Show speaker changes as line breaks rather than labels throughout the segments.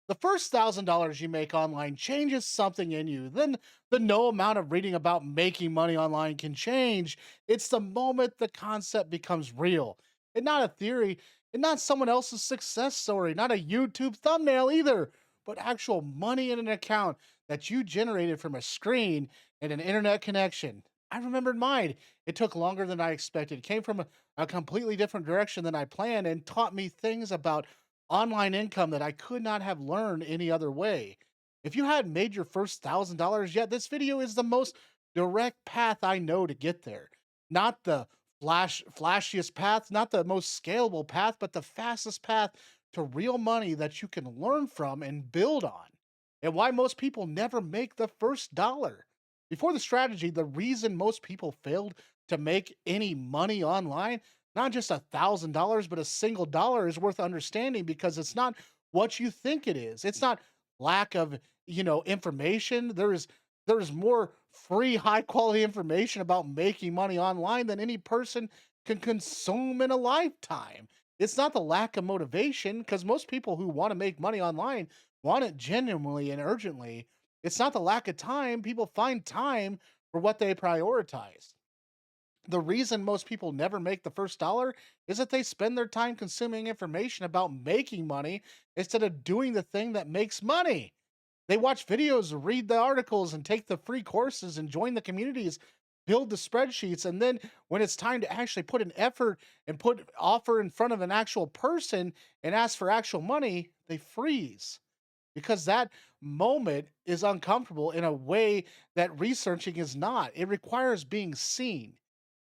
The first $1,000 you make online changes something in you. Then the no amount of reading about making money online can change. It's the moment the concept becomes real and not a theory and not someone else's success story, not a YouTube thumbnail either, but actual money in an account that you generated from a screen and an internet connection. I remembered mine. It took longer than I expected. It came from a completely different direction than I planned and taught me things about online income that I could not have learned any other way. If you hadn't made your first $1,000 yet, this video is the most direct path I know to get there. Not the flashiest path, not the most scalable path, but the fastest path to real money that you can learn from and build on. And why most people never make the first dollar. Before the strategy, the reason most people failed to make any money online, not just $1,000, but a single dollar, is worth understanding because it's not what you think it is. It's not lack of, information. There is more free high quality information about making money online than any person can consume in a lifetime. It's not the lack of motivation because most people who want to make money online want it genuinely and urgently. It's not the lack of time. People find time for what they prioritize. The reason most people never make the first dollar is that they spend their time consuming information about making money instead of doing the thing that makes money. They watch videos, read the articles, and take the free courses and join the communities, build the spreadsheets. And then when it's time to actually put an effort and put offer in front of an actual person and ask for actual money, they freeze because that moment is uncomfortable in a way that researching is not. It requires being seen,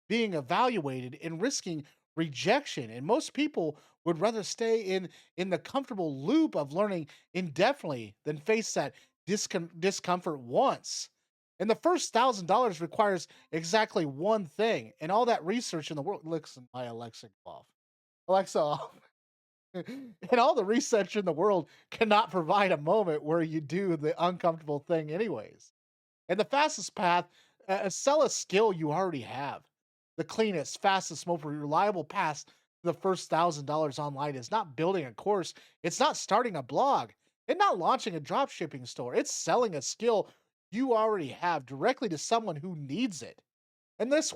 being evaluated, and risking rejection. And most people would rather stay in the comfortable loop of learning indefinitely than face that discomfort once. And the first $1,000 requires exactly one thing, and all that research in the world. Listen, my Alexa off. Alexa off. And all the research in the world cannot provide a moment where you do the uncomfortable thing, anyways. And the fastest path, sell a skill you already have. The cleanest, fastest, most reliable path to the first $1,000 online is not building a course. It's not starting a blog. It's not launching a drop shipping store. It's selling a skill you already have directly to someone who needs it. And this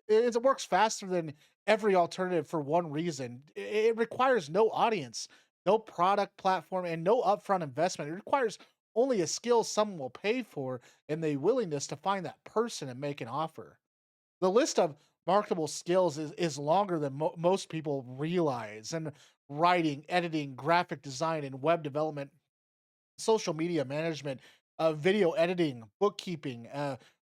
it works faster than every alternative for one reason. It requires no audience, no product platform, and no upfront investment. It requires only a skill someone will pay for and the willingness to find that person and make an offer. The list of marketable skills is longer than most people realize. And writing, editing, graphic design, and web development, social media management, video editing, bookkeeping,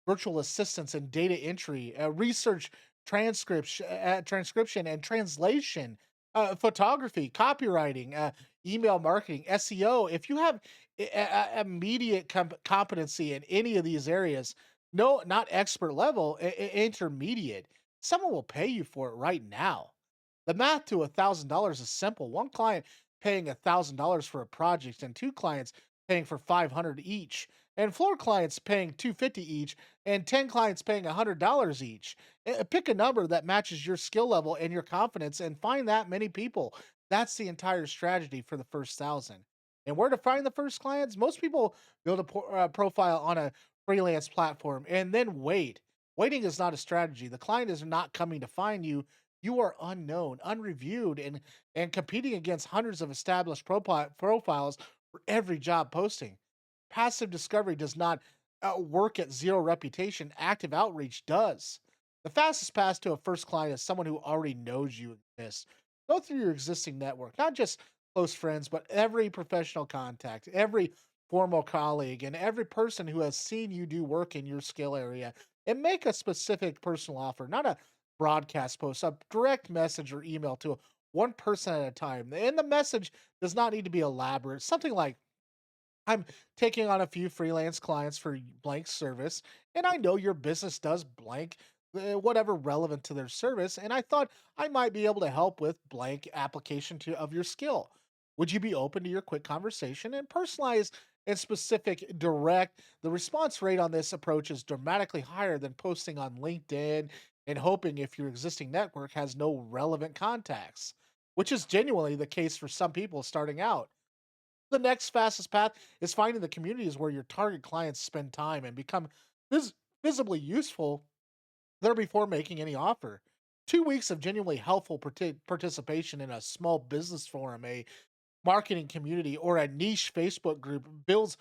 virtual assistants, and data entry, research, transcription, and translation, photography, copywriting, email marketing, SEO. If you have immediate competency in any of these areas, no, not expert level, intermediate, someone will pay you for it right now. The math to $1,000 is simple. One client paying $1,000 for a project and two clients paying for 500 each, and floor clients paying 250 each, and 10 clients paying $100 each. Pick a number that matches your skill level and your confidence and find that many people. That's the entire strategy for the first 1,000. And where to find the first clients? Most people build a profile on a freelance platform and then wait. Waiting is not a strategy. The client is not coming to find you. You are unknown, unreviewed, and competing against hundreds of established profiles for every job posting. Passive discovery does not work at zero reputation. Active outreach does. The fastest path to a first client is someone who already knows you exist. Go through your existing network, not just close friends, but every professional contact, every former colleague, and every person who has seen you do work in your skill area, and make a specific personal offer, not a broadcast post, a direct message or email to one person at a time. And the message does not need to be elaborate. Something like, I'm taking on a few freelance clients for blank service, and I know your business does blank, whatever relevant to their service, and I thought I might be able to help with blank application of your skill. Would you be open to your quick conversation and personalized and specific, direct? The response rate on this approach is dramatically higher than posting on LinkedIn and hoping if your existing network has no relevant contacts, which is genuinely the case for some people starting out. The next fastest path is finding the communities where your target clients spend time and become vis- visibly useful there before making any offer. 2 weeks of genuinely helpful participation in a small business forum, a marketing community, or a niche Facebook group builds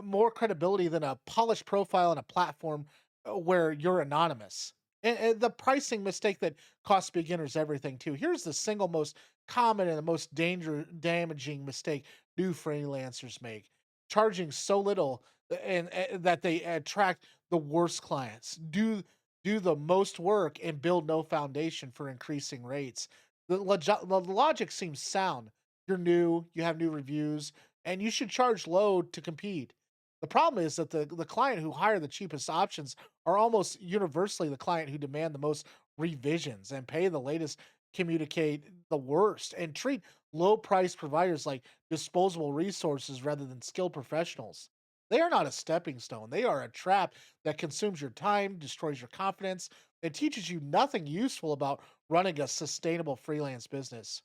more credibility than a polished profile on a platform where you're anonymous. And the pricing mistake that costs beginners everything too. Here's the single most common and the most damaging mistake new freelancers make: charging so little and that they attract the worst clients. Do the most work and build no foundation for increasing rates. The logic seems sound. You're new, you have new reviews, and you should charge low to compete. The problem is that the client who hire the cheapest options are almost universally the client who demand the most revisions and pay the latest, communicate the worst, and treat low price providers like disposable resources rather than skilled professionals. They are not a stepping stone. They are a trap that consumes your time, destroys your confidence, and teaches you nothing useful about running a sustainable freelance business.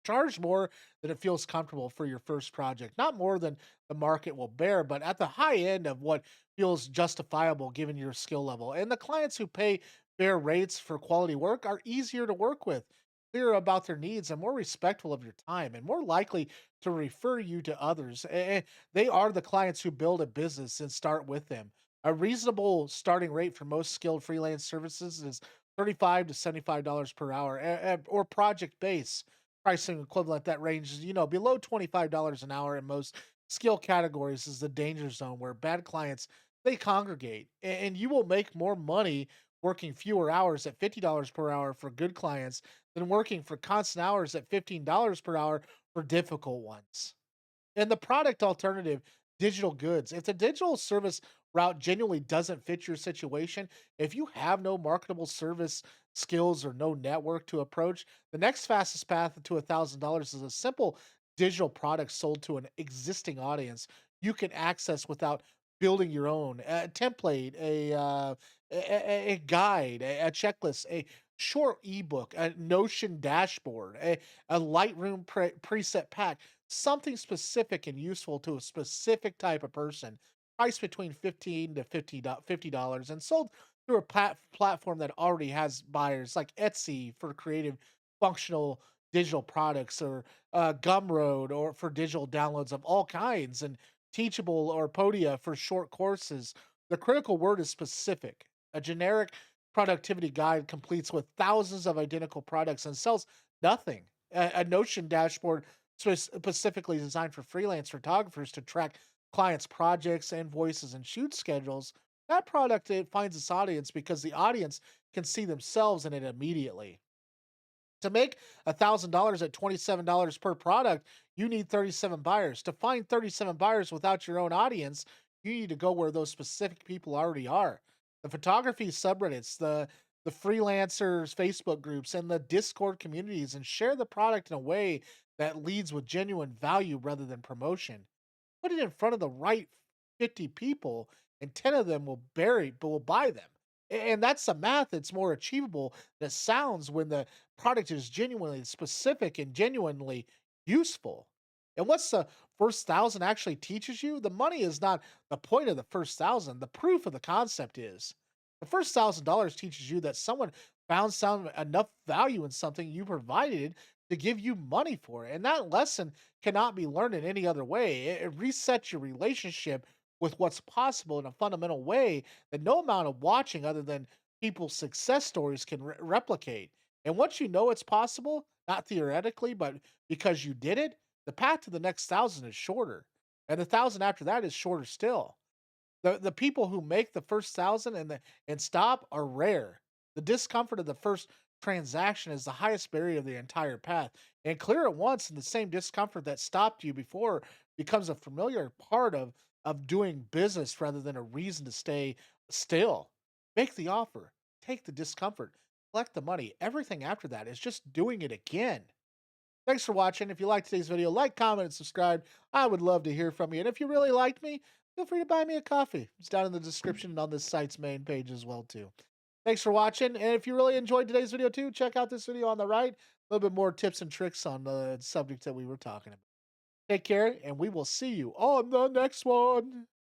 Charge more than it feels comfortable for your first project, not more than the market will bear, but at the high end of what feels justifiable given your skill level. And the clients who pay fair rates for quality work are easier to work with, clearer about their needs, and more respectful of your time, and more likely to refer you to others. They are the clients who build a business and start with them. A reasonable starting rate for most skilled freelance services is $35 to $75 per hour, or project base pricing equivalent that ranges, below $25 an hour in most skill categories is the danger zone where bad clients they congregate. And you will make more money working fewer hours at $50 per hour for good clients than working for constant hours at $15 per hour for difficult ones. And the product alternative, digital goods. If the digital service route genuinely doesn't fit your situation, if you have no marketable service skills or no network to approach, the next fastest path to $1,000 is a simple digital product sold to an existing audience you can access without building your own. A template, a guide, a checklist, a short ebook, a Notion dashboard, a Lightroom preset pack, something specific and useful to a specific type of person, priced between 15 to $50 and sold through a platform that already has buyers like Etsy for creative, functional digital products, or Gumroad or for digital downloads of all kinds, and Teachable or Podia for short courses. The critical word is specific. A generic productivity guide completes with thousands of identical products and sells nothing. A Notion dashboard specifically designed for freelance photographers to track clients' projects, invoices, and shoot schedules. That product, it finds its audience because the audience can see themselves in it immediately. To make $1,000 at $27 per product, you need 37 buyers. To find 37 buyers without your own audience, you need to go where those specific people already are. The photography subreddits, the freelancers Facebook groups, and the Discord communities, and share the product in a way that leads with genuine value rather than promotion. Put it in front of the right 50 people, and 10 of them will buy them. And that's the math. It's more achievable than it sounds when the product is genuinely specific and genuinely useful. And what's the first thousand actually teaches you? The money is not the point of the first thousand. The proof of the concept is. The first $1,000 teaches you that someone found some enough value in something you provided to give you money for it. And that lesson cannot be learned in any other way. It resets your relationship with what's possible in a fundamental way that no amount of watching other than people's success stories can replicate. And once you know it's possible, not theoretically, but because you did it, the path to the next thousand is shorter. And the thousand after that is shorter still. The people who make the first thousand and stop are rare. The discomfort of the first transaction is the highest barrier of the entire path. And clear at once, and the same discomfort that stopped you before becomes a familiar part of doing business rather than a reason to stay still. Make the offer, take the discomfort, collect the money. Everything after that is just doing it again. Thanks for watching. If you liked today's video, like, comment, and subscribe. I would love to hear from you. And if you really liked me, feel free to buy me a coffee. It's down in the description and on this site's main page as well, too. Thanks for watching. And if you really enjoyed today's video, too, check out this video on the right. A little bit more tips and tricks on the subject that we were talking about. Take care, and we will see you on the next one.